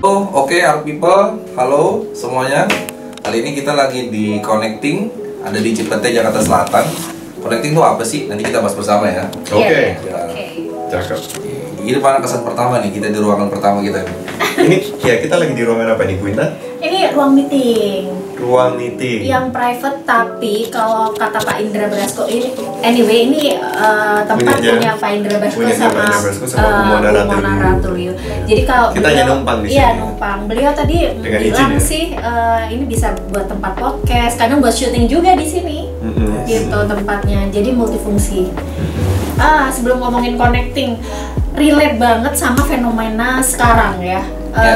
Oke, art people, halo semuanya. Kali ini kita lagi di Connecting, ada di Cipete, Jakarta Selatan. Connecting itu apa sih? Nanti kita bahas bersama ya. Oke. Ya. Cakep. Ini mana kesan pertama nih, kita di ruangan pertama kita nih. Ini ya kita lagi di ruangan apa nih, Bu Intan? Ini ruang meeting. Ruang meeting. Yang private, tapi kalau kata Pak Indra Brasko ini, anyway ini tempat punya Pak Indra Brasko sama Bu Mona Ratuliu. Jadi kalau kita hanya numpang di sini. Iya, numpang. Beliau tadi dengan bilang izin, ya? sih ini bisa buat tempat podcast, kadang buat syuting juga di sini. Gitu tempatnya. Jadi multifungsi. Sebelum ngomongin connecting, relate banget sama fenomena sekarang ya.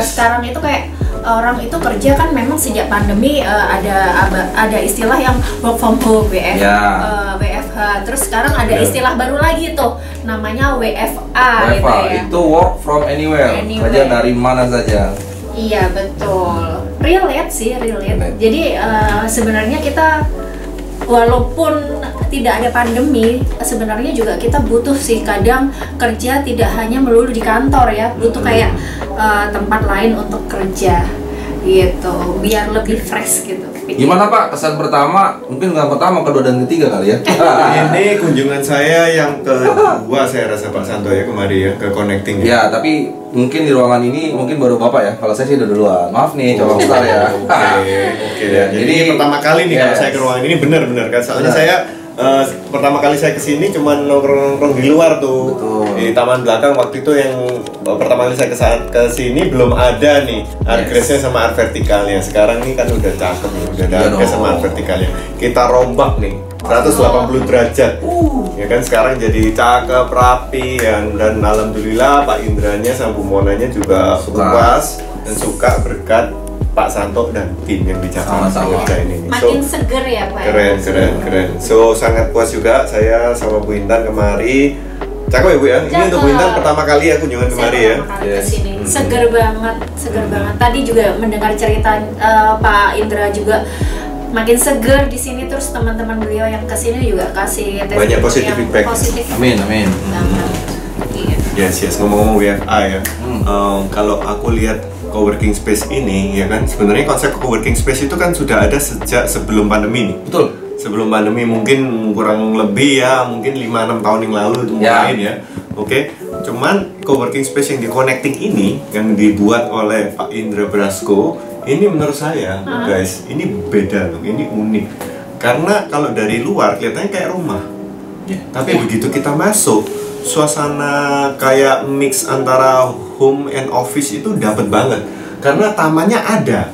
Sekarang itu kayak orang itu kerja kan memang sejak pandemi ada istilah yang work from home WFH. Terus sekarang ada istilah baru lagi tuh namanya WFA gitu ya. Itu work from anywhere. Kerja dari mana saja. Iya betul. Relate sih, relate. Jadi sebenarnya kita walaupun tidak ada pandemi, sebenarnya juga kita butuh sih kadang kerja tidak hanya melulu di kantor ya, butuh kayak tempat lain untuk kerja gitu, biar lebih fresh gitu. Gimana Pak, kesan pertama, mungkin nggak pertama, kedua dan ketiga kali ya? Ini kunjungan saya yang kedua saya rasa Pak Santo ya kemari ya, ke Connecting ya. Tapi mungkin di ruangan ini mungkin baru Bapak ya, kalau saya sih udah duluan. Maaf nih, coba bentar ya. Oke ya. Jadi ini pertama kali nih kalau saya ke ruangan ini benar-benar kan, soalnya saya pertama kali saya kesini cuma nongkrong di luar tuh. Betul. Di taman belakang waktu itu yang pertama kali saya kesini belum ada nih art grace-nya sama art vertikalnya. Sekarang nih kan udah cakep nih, udah ada art grace sama art vertikalnya. Kita rombak nih 180 derajat. Ya kan sekarang jadi cakep, rapi dan alhamdulillah Pak Indranya sama Bu Monanya juga puas dan suka berkat Pak Santo dan tim yang di Jakarta ini. Makin seger ya Pak. Keren. So sangat puas juga saya sama Bu Intan kemari. Cakep ya Bu ya? Ini untuk Bu Intan pertama kali ya kunjungan kemari ya. Kesini. Seger banget. Tadi juga mendengar cerita Pak Indra juga makin seger di sini, terus teman-teman beliau yang kesini juga kasih banyak positif feedback. Amin. Yes. Ngomong-ngomong WFA ya. Kalau aku lihat coworking space ini ya kan, sebenarnya konsep coworking space itu kan sudah ada sejak sebelum pandemi nih. Betul. Sebelum pandemi mungkin kurang lebih ya, mungkin 5-6 tahun yang lalu itu mulai ya. Oke. Cuman coworking space yang di Connecting ini yang dibuat oleh Pak Indra Brasko, ini menurut saya guys, ini beda loh, ini unik. Karena kalau dari luar kelihatannya kayak rumah. Tapi begitu kita masuk, suasana kayak mix antara home and office itu dapat banget karena tamannya ada,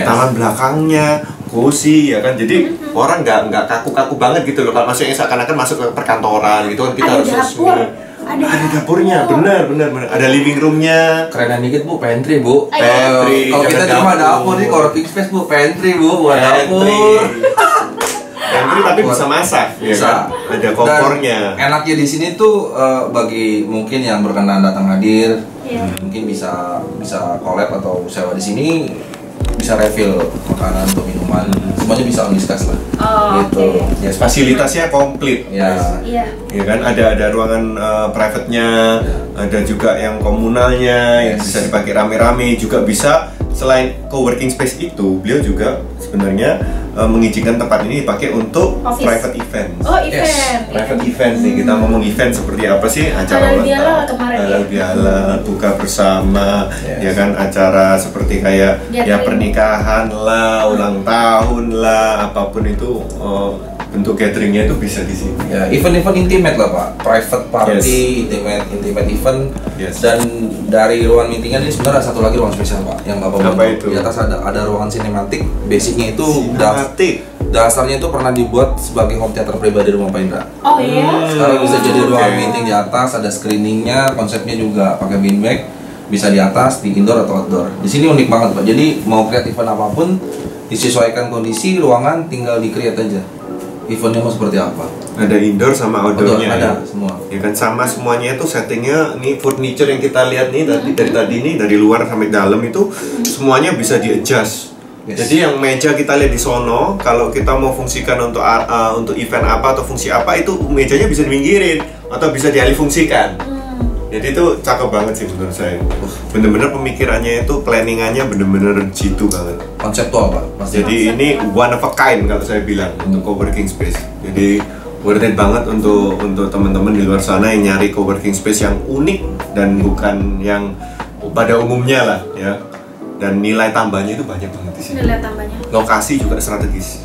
taman belakangnya cozy ya kan, jadi orang nggak kaku-kaku banget gitu loh. Kalau masuknya seakan-akan masuk ke perkantoran gitu kan, kita harus ada dapurnya, benar, ada living roomnya, kerenan dikit Bu, pantry Bu. Pantry. Kalau kita cuma dapur nih, coworking space Bu, pantry Bu, buat dapur. Pantry tapi bisa masak, bisa. Ya kan? Ada kompornya. Dan enaknya di sini tuh bagi mungkin yang berkenan datang hadir, mungkin bisa collab atau sewa di sini, bisa refill makanan atau minuman, semuanya bisa on discuss lah. Gitu. Ya, fasilitasnya komplit. Iya. Ya kan, ada ruangan private-nya, ada juga yang komunalnya yang bisa dipakai rame-rame, juga bisa. Selain coworking space itu, beliau juga sebenarnya mengizinkan tempat ini dipakai untuk private event. Private event nih, kita ngomong event seperti apa sih? Acara halal bihalal, buka bersama, ya kan, acara seperti kayak ya pernikahan lah, ulang tahun lah, apapun itu bentuk gatheringnya itu bisa di sini. Ya, event-event intimate lah Pak, private party, intimate event. Dan dari ruangan meetingan ini sebenarnya ada satu lagi ruangan spesial Pak, yang Bapak itu? Di atas ada ruangan sinematik. Basicnya itu dasarnya itu pernah dibuat sebagai home theater pribadi rumah Pak Indra. Oh iya. Sekarang bisa jadi ruangan meeting di atas, ada screeningnya, konsepnya juga pakai beanbag, bisa di atas, di indoor atau outdoor. Di sini unik banget Pak. Jadi mau create event apapun, disesuaikan kondisi ruangan, tinggal di-create aja. Eventnya mau seperti apa? Ada indoor sama outdoornya. Ada semua. Ya kan, sama semuanya itu settingnya nih, furniture yang kita lihat nih dari tadi nih, dari luar sampai dalam itu semuanya bisa di-adjust. Jadi yang meja kita lihat di sono, kalau kita mau fungsikan untuk event apa atau fungsi apa, itu mejanya bisa diminggirin atau bisa dialih fungsikan. Jadi itu cakep banget sih menurut saya. Bener-bener pemikirannya itu, planningannya bener-bener jitu banget. Konseptual Pak. Jadi ini one of a kind kalau saya bilang untuk coworking space. Jadi worth it banget untuk teman-teman di luar sana yang nyari coworking space yang unik dan bukan yang pada umumnya lah ya. Dan nilai tambahnya itu banyak banget di sini. Nilai tambahnya. Lokasi juga strategis.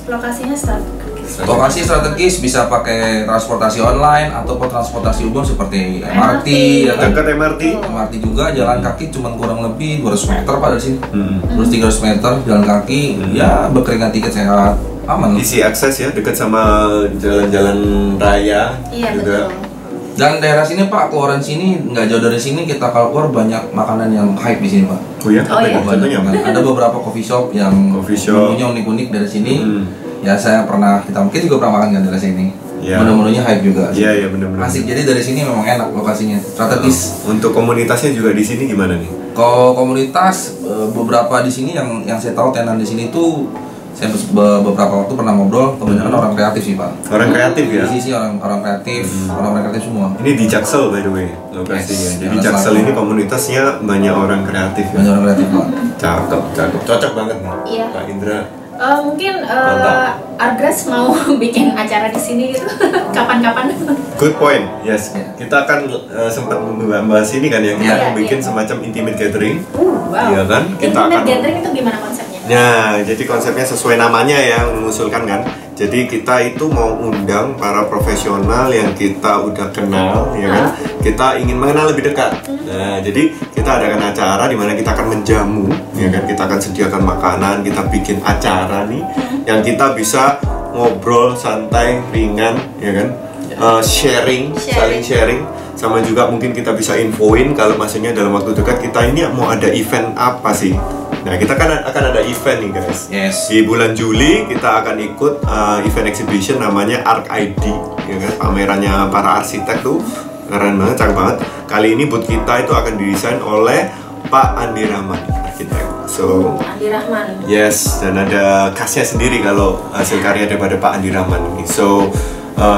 Lokasinya strategis. Lokasi strategis, bisa pakai transportasi online ataupun transportasi umum seperti MRT, ya kan? Dekat MRT. MRT juga, jalan kaki cuma kurang lebih 200 meter pada sini. Terus 300 meter jalan kaki, ya berkeringat dikit sehat, aman. Easy akses ya, dekat sama jalan-jalan raya. Iya juga. betul. Dan daerah sini Pak, keluaran sini nggak jauh dari sini kita kalau keluar banyak makanan yang hype di sini Pak. Oh ya? Oh, ya? Contohnya apa? Ada beberapa coffee shop yang menunya unik-unik dari sini. Ya saya pernah, kita mungkin juga pernah makan kan dari sini. Ya. Menu-menunya hype juga. Iya benar-benar. Asik, jadi dari sini memang enak lokasinya, strategis. Untuk komunitasnya juga di sini gimana nih? Kalau komunitas beberapa di sini yang saya tahu tenan di sini tuh, saya beberapa waktu pernah ngobrol, kebanyakan orang kreatif sih Pak. Orang kreatif ya? Di sini orang kreatif, orang kreatif semua. Ini di Jaksel by the way lokasinya. Yes, Jadi Jalan Jaksel Selatan. ini komunitasnya banyak orang kreatif ya. Banyak orang kreatif Pak. Cakep. Cocok banget nih. Iya. Pak Indra. Mungkin Mantap. Argras mau bikin acara di sini gitu. Kapan-kapan. Good point. Yes. Kita akan sempat membahas ini kan ya. Kita Iya, akan bikin iya. semacam intimate gathering. Wow. Iya kan? Kita Intimate akan gathering itu gimana konsepnya? Nah, jadi konsepnya sesuai namanya ya, mengusulkan kan. Jadi kita itu mau undang para profesional yang kita udah kenal, ya kan? Kita ingin mengenal lebih dekat. Nah, jadi kita adakan acara di mana kita akan menjamu, ya kan? Kita akan sediakan makanan, kita bikin acara nih, yang kita bisa ngobrol santai, ringan, ya kan? Sharing, saling sharing. Sama juga mungkin kita bisa infoin kalau maksudnya dalam waktu dekat kita ini mau ada event apa sih. Nah, kita kan akan ada event nih guys. Yes. Di bulan Juli kita akan ikut event exhibition namanya Arc ID, ya kan? Pamerannya para arsitek tuh keren banget, cakep banget. Kali ini booth kita itu akan didesain oleh Pak Andi Rahman, arsitek. So, Andi Rahman. yes, dan ada khasnya sendiri kalau hasil karya daripada Pak Andi Rahman ini. So,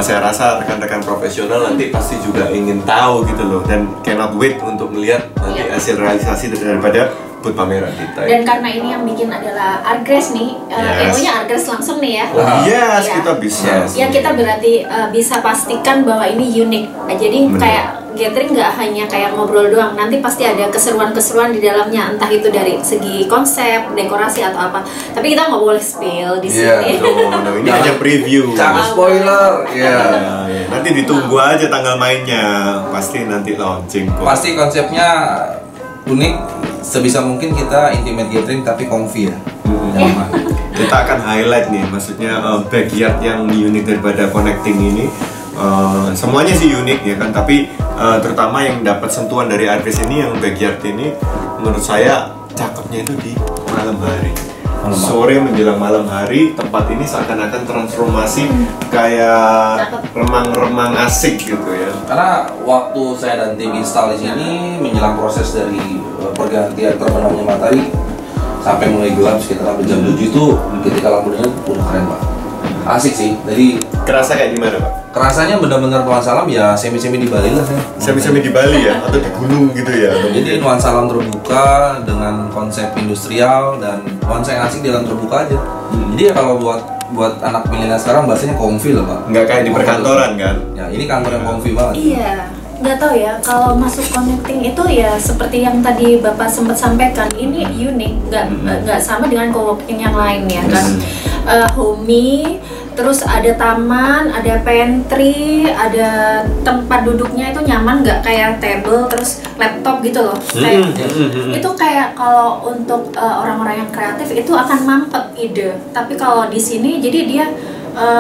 saya rasa rekan-rekan profesional nanti pasti juga ingin tahu gitu loh, dan cannot wait untuk melihat nanti hasil realisasi daripada booth pameran kita. Dan karena ini yang bikin adalah Argras nih, Yes. EO-nya Argras langsung nih ya. Oh yes, Iya. kita bisa. Ya kita berarti bisa pastikan bahwa ini unik. Jadi Bener. kayak gathering nggak hanya kayak ngobrol doang, nanti pasti ada keseruan-keseruan di dalamnya, entah itu dari segi konsep, dekorasi atau apa. Tapi kita nggak boleh spill di Iya, sini. No, ini hanya preview. Jangan spoiler. Ya. Ya, nanti ditunggu aja tanggal mainnya. Pasti nanti launching kok. Pasti konsepnya unik. Sebisa mungkin kita intimate gathering tapi comfy ya. Nyaman. Kita akan highlight nih, maksudnya backyard yang unik daripada connecting ini. Semuanya sih unik ya kan, tapi terutama yang dapat sentuhan dari Argras ini, yang backyard ini menurut saya cakepnya itu di malam hari. Sore menjelang malam hari, tempat ini seakan-akan transformasi kayak remang-remang asik gitu ya. Karena waktu saya dan tim install di sini menjelang proses dari pergantian terbenamnya matahari sampai mulai gelap sekitar sampai jam 7 itu, ketika lampu dengan udah keren Pak. Asik sih. Jadi Kerasa kayak gimana Pak? kerasanya benar-benar nuansa alam ya, semi-semi di Bali lah saya. Semi-semi di Bali ya, atau di gunung gitu ya? Atau Jadi nuansa alam terbuka dengan konsep industrial dan nuansa yang asik di alam terbuka aja. Jadi ya kalau buat anak milenial sekarang bahasanya comfy lah Pak. nggak kayak di perkantoran kan? Ya ini kantor yang comfy banget. Iya, nggak tahu ya. Kalau masuk connecting itu ya seperti yang tadi Bapak sempat sampaikan, ini unik, nggak sama dengan coworking yang lain ya kan. Homey, terus ada taman, ada pantry, ada tempat duduknya itu nyaman, nggak kayak table terus laptop gitu loh. Itu kayak kalau untuk orang-orang yang kreatif itu akan mampet ide. Tapi kalau di sini jadi dia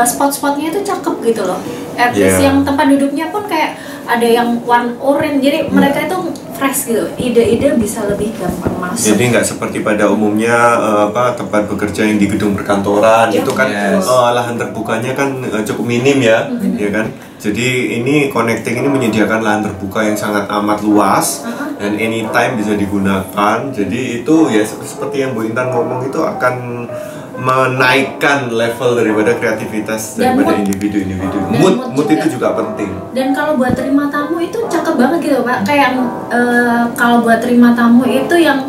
spot-spotnya itu cakep gitu loh. At least yang tempat duduknya pun kayak ada yang warna oranye, jadi mereka itu fresh gitu. Ide-ide bisa lebih gampang masuk. Jadi nggak seperti pada umumnya tempat bekerja yang di gedung perkantoran itu kan lahan terbukanya kan cukup minim ya, ya kan. Jadi ini connecting ini menyediakan lahan terbuka yang sangat amat luas dan anytime bisa digunakan. Jadi itu ya seperti yang Bu Intan ngomong itu akan menaikkan level daripada kreativitas Dan daripada mood. individu-individu. Dan Mood mood itu juga. juga penting. Dan kalau buat terima tamu itu cakep banget gitu Pak. Kayak kalau buat terima tamu itu yang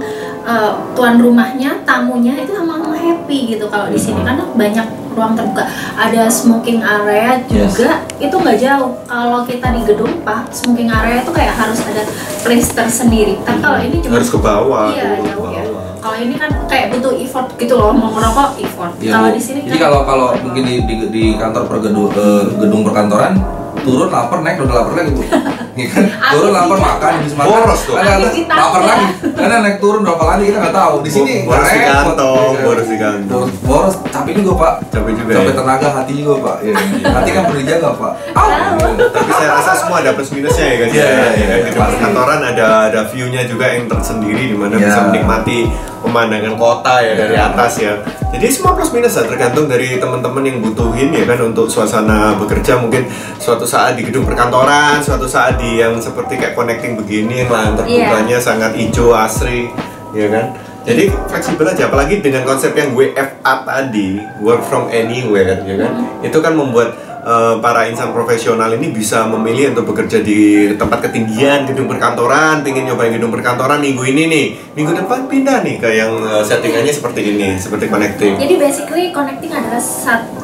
tuan rumahnya, tamunya itu emang happy gitu kalau di sini karena banyak ruang terbuka. Ada smoking area juga, itu nggak jauh. Kalau kita di gedung Pak, smoking area itu kayak harus ada place tersendiri. Tapi kalau ini cuma Harus ke bawah. Iya, ke jauh ya. bawah. Kalau ini kan kayak butuh effort gitu loh, mau ngerokok effort. Iya, Kalau Bu. di sini Jadi kan kalau mungkin di kantor gedung perkantoran turun lapar naik udah lapar lagi Bu. Ya kan? Turun lapar makan habis makan. Boros tuh. Aktivitas Lapar ya. lagi. Karena naik turun berapa lagi kita nggak tahu. Di sini boros di repot. kantong, Iya. boros di kantong. Boros capek juga Pak. Capek juga. Capek Ya? tenaga hati juga Pak. Iya. Hati kan perlu dijaga Pak. Tapi saya rasa semua ada plus minusnya ya kan. Iya, iya. Di kantoran ada view-nya juga yang tersendiri di mana Iya. bisa menikmati pemandangan kota ya dari atas ya. Jadi semua plus minus ya, tergantung dari teman-teman yang butuhin ya kan untuk suasana bekerja, mungkin suatu saat di gedung perkantoran, suatu saat di yang seperti kayak connecting begini yang lahan terbukanya sangat hijau asri ya kan. Jadi fleksibel aja, apalagi dengan konsep yang WFA tadi, work from anywhere ya kan. Itu kan membuat para insan profesional ini bisa memilih untuk bekerja di tempat ketinggian gedung perkantoran, pengen nyobain gedung perkantoran minggu ini nih, minggu depan pindah nih ke yang settingannya seperti ini, seperti connecting. Jadi basically connecting adalah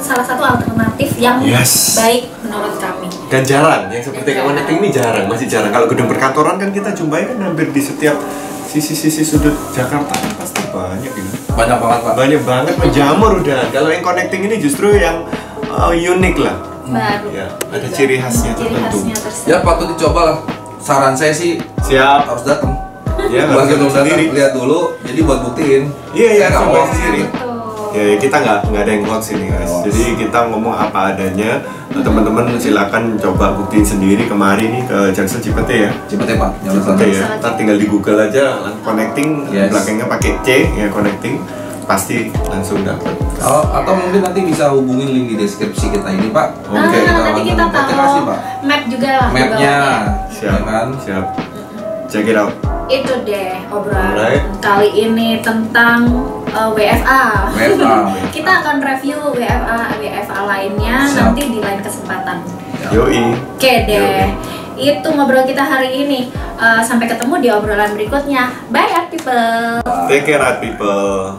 salah satu alternatif yang Yes. baik menurut kami. Dan jarang, yang seperti connecting ini jarang, masih jarang. Kalau gedung perkantoran kan kita jumpai kan hampir di setiap sisi-sisi sudut Jakarta kan pasti banyak ini. Banyak banget Pak. Banyak banget menjamur udah. Kalau yang connecting ini justru yang unik lah. Baru. Ya, ada ciri khasnya Ciri tertentu. khasnya tersendiri. Ya patut dicoba lah. Saran saya sih Siap. harus datang. Ya, Buat harus kita datang sendiri. lihat dulu. Jadi buat buktiin. Iya, iya, Saya nggak coba bohong sendiri. Betul. Ya, kita nggak ada yang hoax ini guys. Jadi kita ngomong apa adanya. Teman-teman silakan coba buktiin sendiri kemari nih ke Jackson Cipete ya. Cipete Pak. Jangan Cipete salah. ya. Ntar tinggal di Google aja connecting, Yes. belakangnya pakai C ya connecting, pasti langsung dapat. Atau mungkin nanti bisa hubungin link di deskripsi kita ini Pak. Nanti kita kasih Pak. taruh map juga lah di Mapnya, bawahnya. Siap, ya kan? siap. Check it out. Itu deh obrolan Alright. kali ini tentang WFA. WFA. Kita akan review WFA lainnya Siap. nanti di lain kesempatan. Yoi. Oke deh. Itu ngobrol kita hari ini. Sampai ketemu di obrolan berikutnya. Bye art people. Take care, art people.